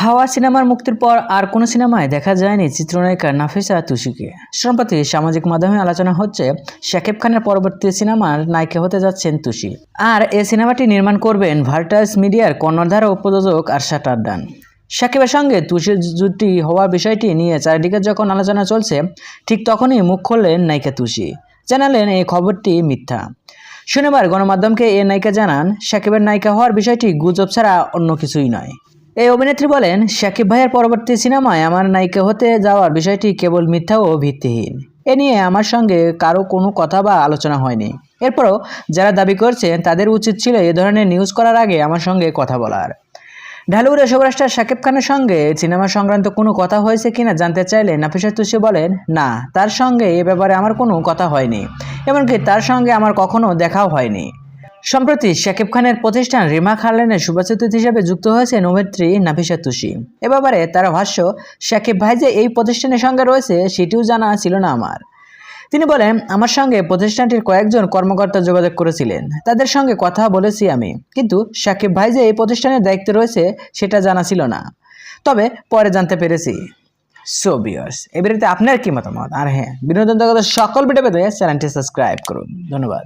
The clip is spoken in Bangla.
হাওয়া সিনেমার মুক্তির পর আর কোনো সিনেমায় দেখা যায়নি চিত্রনায়িকা নাফিসা তুষিকে। সম্প্রতি সামাজিক মাধ্যমে আলোচনা হচ্ছে শাকিব খানের পরবর্তী সিনেমার নায়িকা হতে যাচ্ছেন তুষি। আর এই সিনেমাটি নির্মাণ করবেন ভার্টাস মিডিয়ার কর্ণধার ও প্রযোজক আরশাদ আড্ডান। শাকিবের সঙ্গে তুষির জুটি হওয়ার বিষয়টি নিয়ে চারিদিকে যখন আলোচনা চলছে, ঠিক তখনই মুখ খুললেন নায়িকা তুষি। জানালেন এই খবরটি মিথ্যা। শনিবার গণমাধ্যমকে এই নায়িকা জানান, শাকিবের নায়িকা হওয়ার বিষয়টি গুজব ছাড়া অন্য কিছুই নয়। এই অভিনেত্রী বলেন, শাকিব ভাইয়ের পরবর্তী সিনেমায় আমার নায়িকা হতে যাওয়ার বিষয়টি কেবল মিথ্যা ও ভিত্তিহীন। এ নিয়ে আমার সঙ্গে কারো কোনো কথা বা আলোচনা হয়নি। এরপরও যারা দাবি করছেন তাদের উচিত ছিল এ ধরনের নিউজ করার আগে আমার সঙ্গে কথা বলার। ঢালিউডের সুপারস্টার শাকিব খানের সঙ্গে সিনেমা সংক্রান্ত কোনো কথা হয়েছে কিনা জানতে চাইলে নাফিসা তুষি বলেন, না, তার সঙ্গে এ ব্যাপারে আমার কোনো কথা হয়নি, এমনকি তার সঙ্গে আমার কখনো দেখাও হয়নি। সম্প্রতি শাকিব খানের প্রতিষ্ঠান রিমা খালেনের শুভাচিত্রী হিসেবে যুক্ত হয়েছেন অভিনেত্রী নাফিসা তুষি। এ ব্যাপারে তার ভাষ্য, শাকিব ভাই যে এই প্রতিষ্ঠানের সঙ্গে রয়েছে সেটিও জানা ছিল না আমার। তিনি বলেন, আমার সঙ্গে প্রতিষ্ঠানটির কয়েকজন কর্মকর্তা যোগাযোগ করেছিলেন, তাদের সঙ্গে কথা বলেছি আমি, কিন্তু শাকিব ভাই যে এই প্রতিষ্ঠানের দায়িত্বে রয়েছে সেটা জানা ছিল না, তবে পরে জানতে পেরেছি। সো ভিউয়ার্স, এই ভিডিওতে আপনার কি মতামত? আর হ্যাঁ, বিনোদন জগতের সকল ভিডিও পেতে চ্যানেলটি সাবস্ক্রাইব করুন। ধন্যবাদ।